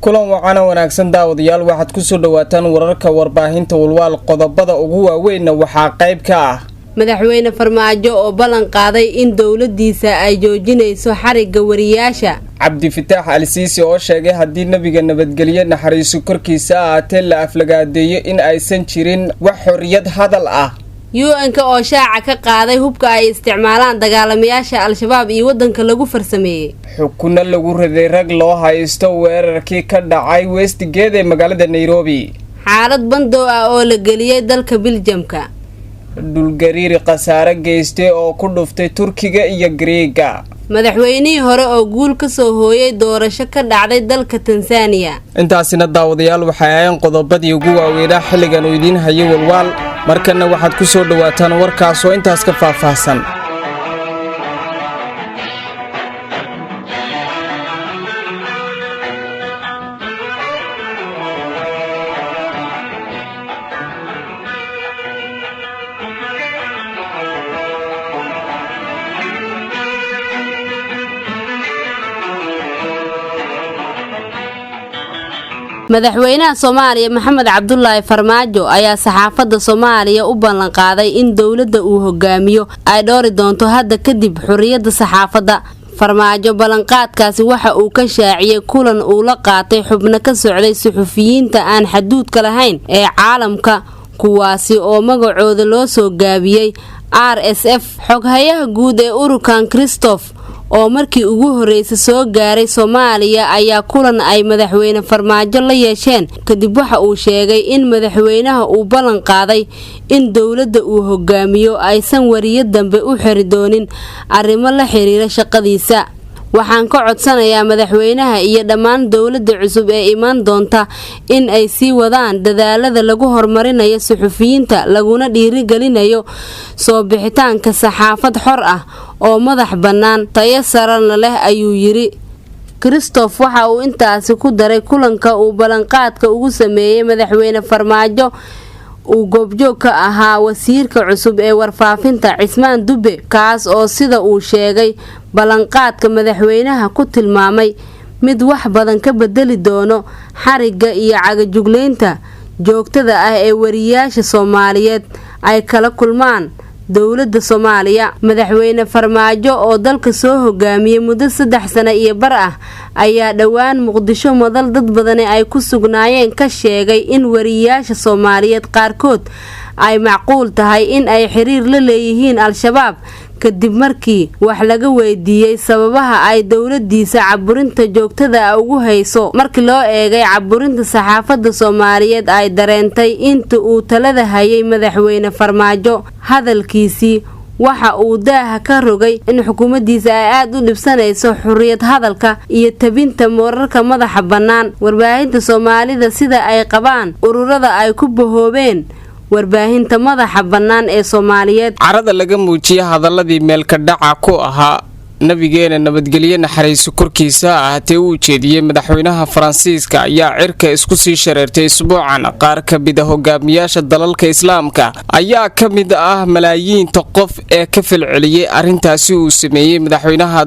kulan wacan wanaagsan daawadayaal waxaad ku soo dhawaataan wararka warbaahinta walwal qodobada ugu waaweyn waxaa qayb ka ah madaxweyne Farmaajo oo ballan qaaday in dawladdiisa ay joojinayso xariga wariyaasha Cabdi Fataax Al-Siisi oo sheegay haddii nabiga nabadgelyo naxariiso korkiisa aatee la aflagaadeeyo in aysan jirin wax xorriyad hadal ah UN-ka oo shaaca ka qaaday hubka ay isticmaalaan dagaalamayaasha Al-Shabaab iyo wadanka lagu farsameeyay xukunna lagu riday rag loo haysto weerarkii ka dhacay Westgate ee magaalada Nairobi xaalad bando ah oo la geliyay dalka Belgiumka dhulgariir qasaare geystay oo ku dhuftay Turkiga iyo Greega madaxweynihii hore oo guul ka soo hooyay doorasho ka dhacday dalka Tansaaniya intaasina daawadayaal waxay ayaan qodobadii ugu waaweynaa xilligan uu idin hayay walwal markana waxaad ku soo dhawaataan warkaas oo intaas ka faahfaahsan madaxweynaha Soomaaliya Maxamed Cabdullaahi Farmaajo ayaa saxaafadda Soomaaliya u ballan qaaday in dawladda uu hogaamiyo ay dhoori doonto hadda kadib xurriyadda saxaafadda Farmaajo ballanqaadkaasi waxa uu ka shaaciyay kulan uu la qaatay xubno ka socday suxufiyiinta aan xaduudka lahayn ee caalamka kuwaasi oo magacooda loo soo gaabiyay RSF xoghayaha guud ee ururkan Christophe oo markii ugu horeysay soo gaaray Soomaaliya ayaa kulan ay madaxweyne Farmaajo la yeesheen kadib waxa uu sheegay in madaxweynaha uu ballan qaaday in dawladda uu hogaamiyo aysan wariyad dambe u xiri doonin arrimo la xiriira shaqadiisa waxaan ka codsanayaa madaxweynaha iyo dhammaan dawladda cusub ee iman doonta in ay sii wadaan dadaalada lagu horumarinayo suxufiyiinta laguna dhiirigelinayo soo bixitaanka saxaafad xor ah oo madax bannaan tayo sarana leh ayuu yiri Christophe waxa uu intaasi ku daray kulanka uu ballanqaadka ugu sameeyay madaxweyne Farmaajo uu goobjoog ka ahaa wasiirka cusub ee warfaafinta Cismaan Dube kaas oo sida uu sheegay ballanqaadka madaxweynaha ku tilmaamay mid wax badan ka bedeli doono xariga iyo cagajugleynta joogtada ah ee wariyaasha Soomaaliyeed ay kala kulmaan dawladda Soomaaliya madaxweyne Farmaajo oo dalka soo hogaamiyay muddo 3 sano iyo bar ah ayaa dhawaan Muqdisho madal dad badan ay ku sugnaayeen ka sheegay in wariyaasha Soomaaliyeed qaarkood ay macquul tahay in ay xiriir la leeyihiin Al-Shabaab kadib markii wax laga weydiiyay sababaha ay dawladdiisa caburinta joogtada ah ugu hayso markii loo eegay caburinta saxaafadda Soomaaliyeed ay dareentay inta uu talada hayay madaxweyne Farmaajo hadalkiisii waxa uu daaha ka rogay in xukuumaddiisa ay aad u dhibsanayso xurriyad hadalka iyo tabinta wararka madaxa bannaan warbaahinta Soomaalida sida ay qabaan ururada ay ku bahoobeen warbaahinta madaxa bannaan ee Soomaaliyeed carada laga muujiyay hadaladii meel ka dhaca ku ahaa nabigeena nabadgelyo naxariiso korkiisa aatee uu jeediyay madaxweynaha Faransiiska ayaa cirka isku sii shareertay isbuucan qaar ka mid ah hogaamiyaasha dalalka Islaamka ayaa ka mid ah malaayiinta qof ee ka falceliyay arintaasi uu sameeyay madaxweynaha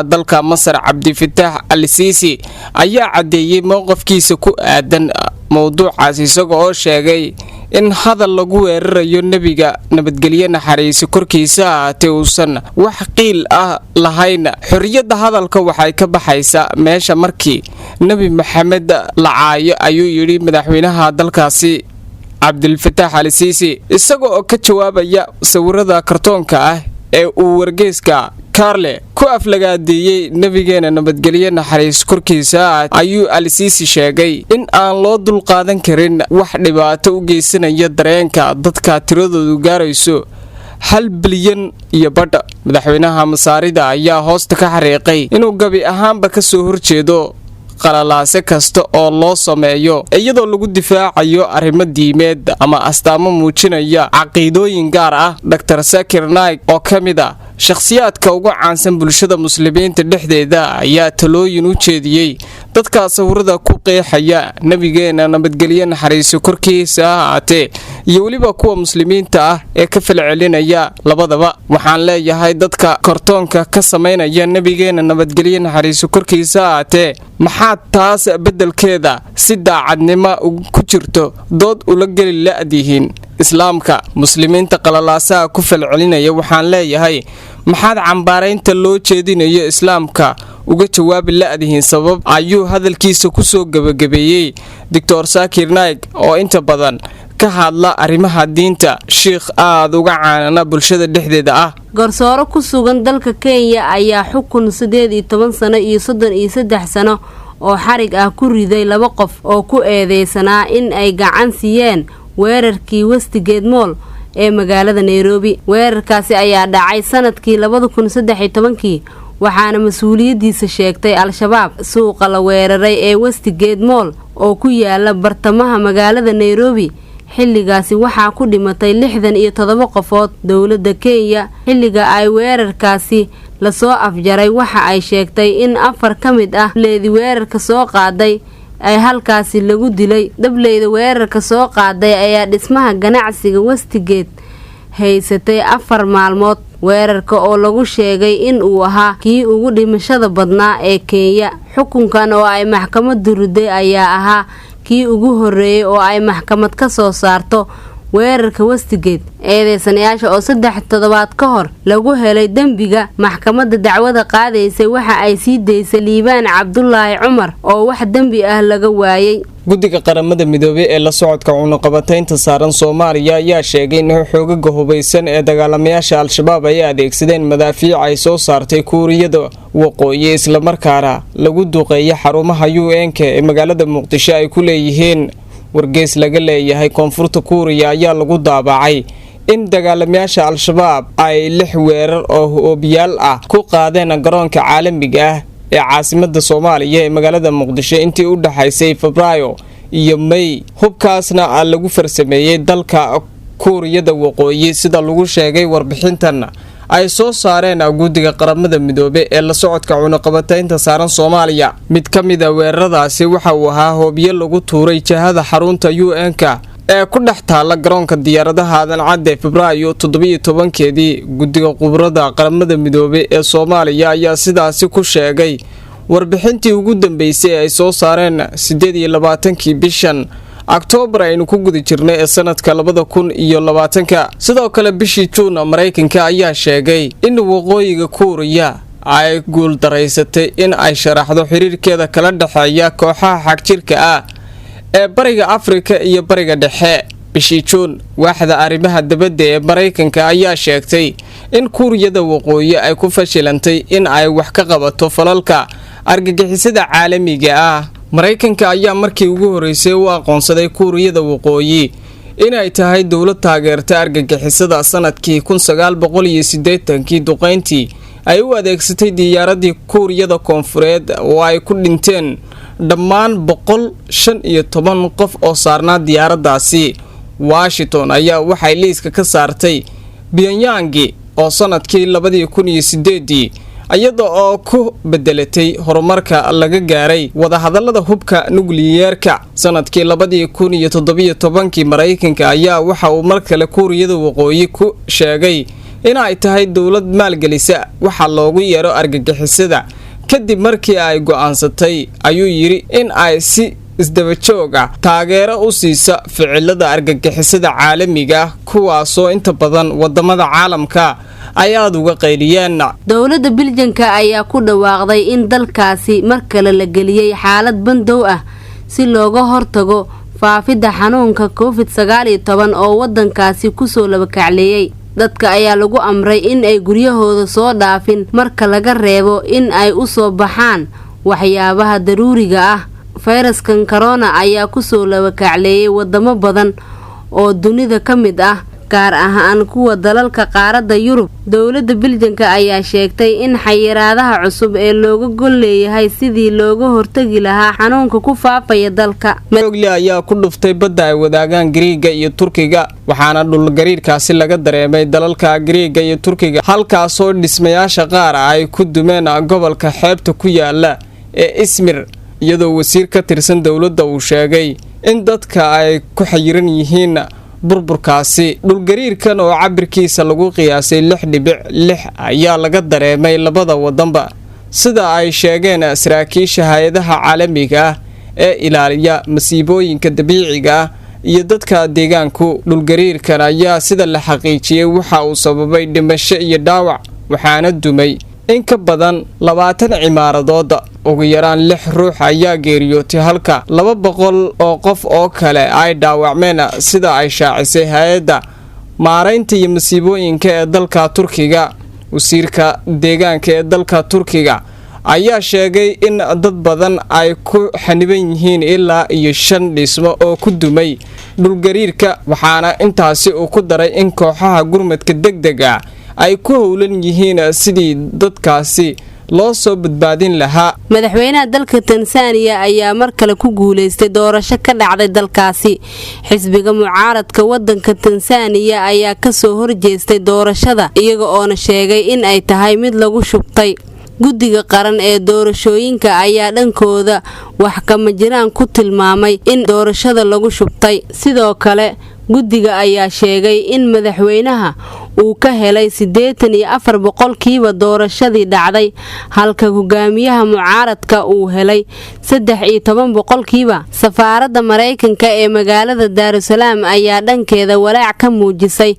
dalka Masar Cabdi Fataax Al-Siisi ayaa cadeeyay mowqifkiisa ku aadan mowduucaas isagoo sheegay in hadal lagu weerarayo nabiga nabadgelyo naxariiso korkiisa aatee uusan wax qiil ah lahayn xorriyadda hadalka waxay ka baxaysaa meesha markii nabi maxamed la caayo ayuu yiri madaxweynaha dalkaasi Cabdi Fataax Al-Siisi isagoo ka jawaabaya sawirada kartoonka ah ee uu wargeyska Carle ku aflagaadeeyay nabigeena nabadgelyo naxariis korkiisa ayuu Al-Siisi sheegay in aan loo dul qaadan karin wax dhibaato u geysanaya dareenka dadka tiradoodu gaarayso 1 bilyan iyo badh madaxweynaha Masaarida ayaa hoosta ka xariiqay inuu gabi ahaanba ka soo horjeedo qalalaase kasta oo loo sameeyo iyadoo lagu difaacayo arrimo diimeed ama astaamo muujinaya caqiidooyin gaar ah Dr. Zakir Naik oo kamid ah shakhsiyaadka ugu caansan bulshada muslimiinta dhexdeeda ayaa talooyin u jeediyey dadka sawirada ku qeexaya nabigeena nabadgelyo naxariiso korkiisa ahaatee iyo weliba kuwa muslimiinta ah ee ka falcelinaya labadaba. waxaan leeyahay dadka kartoonka ka samaynaya nabigeena nabadgelyo naxariiso korkiisa ahaatee maxaad taas beddelkeeda si daacadnimo ku jirto dood ula geli la'dihiin islaamka muslimiinta qalalaasaha ku falcelinaya. waxaan leeyahay maxaad cambaaraynta loo jeedinayo islaamka uga jawaabi la'dihiin sabab ayuu hadalkiisa ku soo gabagabeeyey Dr. Saakir Naik oo inta badan ka hadla arrimaha diinta, sheekh aad uga caanana bulshada dhexdeeda ah. garsooro ku sugan dalka Kenya ayaa xukun 18 sano iyo 33 sano oo xarig ah ku riday 2 qof oo ku eedeysanaa in ay gacan siiyeen weerarkii Westgate Mall ee magaalada Nairobi. weerarkaasi ayaa dhacay sanadkii 2013 waxaana mas'uuliyadiisa sheegtay Al-Shabaab. suuqa la weeraray ee Westgate Mall oo ku yaala bartamaha magaalada Nairobi xilligaasi waxaa ku dhimatay 67 qofood. dowladda Kenya xilliga ay weerarkaasi la soo afjaray waxa ay sheegtay in 4 ka mid ah leedi weerarka soo qaaday ay halkaasi lagu dilay. dableyda weerarka soo qaaday ayaa dhismaha ganacsiga Westgate haysatay 4 maalmood. weerarka oo lagu sheegay in uu ahaa kii ugu dhimashada badnaa ee Kenya. xukunkan oo ay maxkamaddu riday ayaa ahaa kii ugu horeeyay oo ay maxkamad ka soo saarto weerarka Westgate. eedeysanayaasha oo 3 toddobaad ka hor lagu helay dambiga, maxkamadda dacwada qaadaysay waxa ay sii daysay Liibaan Cabdullaahi Cumar oo wax dambi ah laga waayay. guddiga qaramada midoobay ee la socodka cunaqabataynta saaran Soomaaliya ayaa sheegay in xoogagga hubeysan ee dagaalamayaasha Al-Shabaab ay adeegsadeen madaafiic ay soo saartay Kuuriyada Waqooyi isla markaana lagu duqeeyay xarumaha UN-ka ee magaalada Muqdisho ay ku leeyihiin. wargeys laga leeyahay koonfurta Kuuriya ayaa lagu daabacay in dagaalamayaasha Al-Shabaab ay 6 weerar oo hoobiyaal ah ku qaadeen garoonka caalamiga ah ee caasimadda Soomaaliya ee magaalada Muqdisho intii u dhaxaysay Febraayo iyo May. hubkaasna lagu farsameeyay dalka Kuuriyada Waqooyi sida lagu sheegay warbixintan ay soo saareen guddiga qaramada midoobay ee la socodka cunaqabataynta saaran Soomaaliya. mid ka mid ah weeraradaasi waxa uu ahaa hoobiye lagu tuuray jihada xarunta UN-ka ee ku dhex taala garoonka diyaaradaha Aadan Cadde Febraayo 17-keedii. guddiga qubrada qaramada midoobay ee Soomaaliya ayaa sidaasi ku sheegay warbixintii ugu dambeysay ay soo saareen 28-kii bishan October aynu ku guda jirnay ee sanadka 2020. sidoo kale bishii Juun Mareykanka ayaa sheegay in waqooyiga Kuuriya ay guul daraysatay in ay sharaxdo xiriirkeeda kala dhaxeeya kooxaha xagjirka ah ee bariga Afrika iyo bariga dhexe. bishii Juun waaxda arrimaha dibadda ee Mareykanka ayaa sheegtay in Kuuriyada Waqooyi ay ku fashilantay in ay wax ka qabato falalka argagixisada caalamiga ah. Mareykanka ayaa markii ugu horeysay u aqoonsaday Kuuriyada Waqooyi inay tahay dawlad taageerta argagixisada sanadkii 1980kii. duqeyntii ay u adeegsatay diyaaradii Kuuriyada Koonfureed oo ay ku dhinteen dhammaan 115 qof oo saarnaa diyaaradaasi. Washington ayaa waxay liiska ka saartay Pyongyang oo sanadkii 2008 iyada oo ku bedelatay horumarka laga gaaray wadahadalada hubka nukliyeerka. sanadkii 2017 Mareykanka ayaa waxa uu mar kale Kuuriyada Waqooyi ku sheegay in ay tahay dawlad maalgelisa waxa loogu yeero argagixisada kadib markii ay go'aansatay ayuu yiri in ay si isdaba joog ah taageero u siisa ficilada argagixisada caalamiga kuwaasoo inta badan wadamada caalamka ay aad uga qayliyeen. dowladda Belgiumka ayaa ku dhawaaqday in dalkaasi mar kale la geliyay xaalad bandow ah si looga hortago faafidda xanuunka COVID-19 oo wadankaasi ku soo laba kacleeyay. dadka ayaa lagu amray in ay guryahooda soo dhaafin marka laga reebo in ay u soo baxaan waxyaabaha daruuriga ah. fayraskan corona ayaa ku soo laba kacleeyay wadamo badan oo dunida ka mid ah, gaar ahaan kuwa dalalka qaaradda Yurub. Dowladda Belgian ayaa sheegtay in xayiraadaha cusub ee looga gol leeyahay sidii looga hortagi lahaa xanuunka ku faafaya dalka. Madogle ayaa ku dhuftay badda ay wadaagaan Greega iyo Turkiga, waxaana dhul gariirkaasi laga dareemay dalalka Greega iyo Turkiga, halkaasoo dhismayaasha qaar ay ku dumeen gobolka xeebta ku yaala ee Izmir, iyadoo wasiir ka tirsan dowladda uu sheegay in dadka ay ku xayiran yihiin burburkaasi. Dhulgariirkan oo cabirkiisa lagu qiyaasay 6.6 ayaa laga dareemay labada wadanba, sida ay sheegeen saraakiisha hay'adaha caalamiga ah ee ilaaliya masiibooyinka dabiiciga ah iyo dadka deegaanku. Dhulgariirkan ayaa sida la xaqiijiyay waxa uu sababay dhimasho iyo dhaawac, waxaana dumay in ka badan 20 cimaaradood. ugu yaraan 6 ruux ayaa geeriyootay halka 200 oo qof oo kale ay dhaawacmeen, sida ay shaacisay hay'adda maareynta iyo masiibooyinka ee dalka Turkiga. Wasiirka deegaanka ee dalka Turkiga ayaa sheegay in dad badan ay ku xaniban yihiin ilaa iyo 5 dhismo oo ku dumay dhulgariirka, waxaana intaasi uu ku daray in kooxaha gurmadka degdega ay ku howlan yihiin sidii dadkaasi loo soo badbaadin lahaa. Madaxweynaha dalka Tansaaniya ayaa mar kale ku guuleystay doorasho ka dhacday dalkaasi. Xisbiga mucaaradka wadanka Tansaaniya ayaa ka soo horjeestay doorashada, iyaga oo sheegay in ay tahay mid lagu shubtay. Guddiga qaran ee doorashooyinka ayaa dhankooda wax kama jiraan ku tilmaamay in doorashada lagu shubtay. Sidoo kale guddiga ayaa sheegay in madaxweynaha uu ka helay 84% doorashadii dhacday, halka hogaamiyaha mucaaradka uu helay 13%. Safaaradda Mareykanka ee magaalada Dar es Salaam ayaa dhankeeda walaac ka muujisay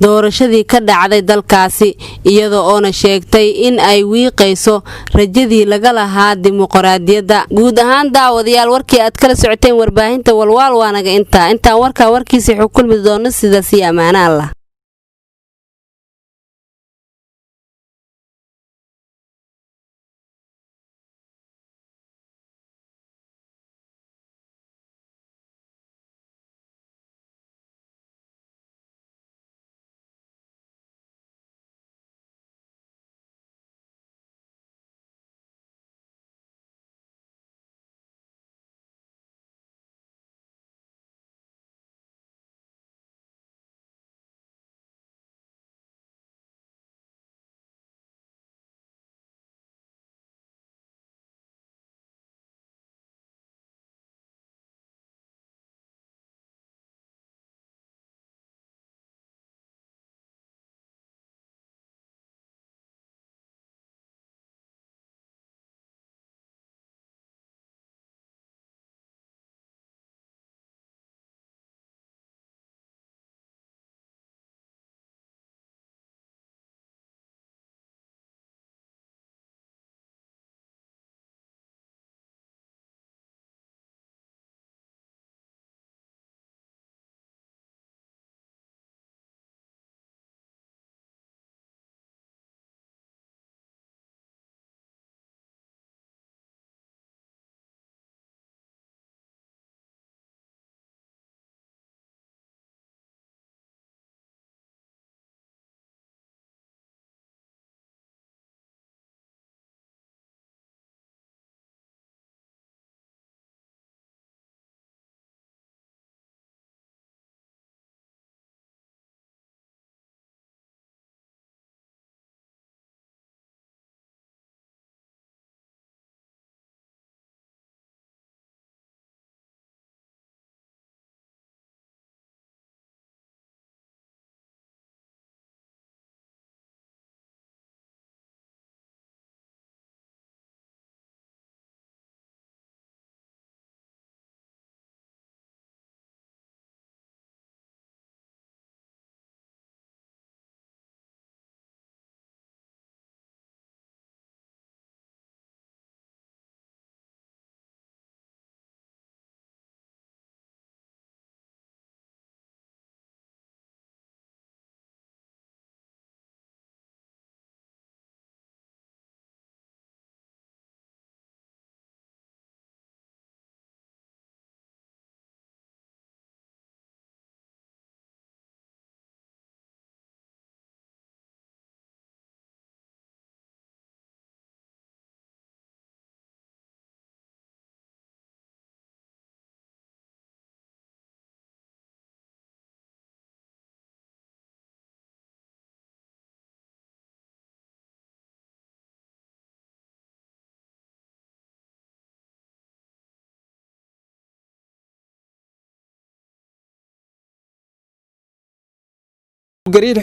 doorashadii ka dhacday dalkaasi, iyada oo sheegtay in ay wiiqayso rajadii laga lahaa dimuqraadiyadda. Guud ahaan daawadayaal, warkii aad kala socoteen warbaahinta Walwal waa naga intaan warkiisa kulmi doono sidaas iyo amaana Allah. gariir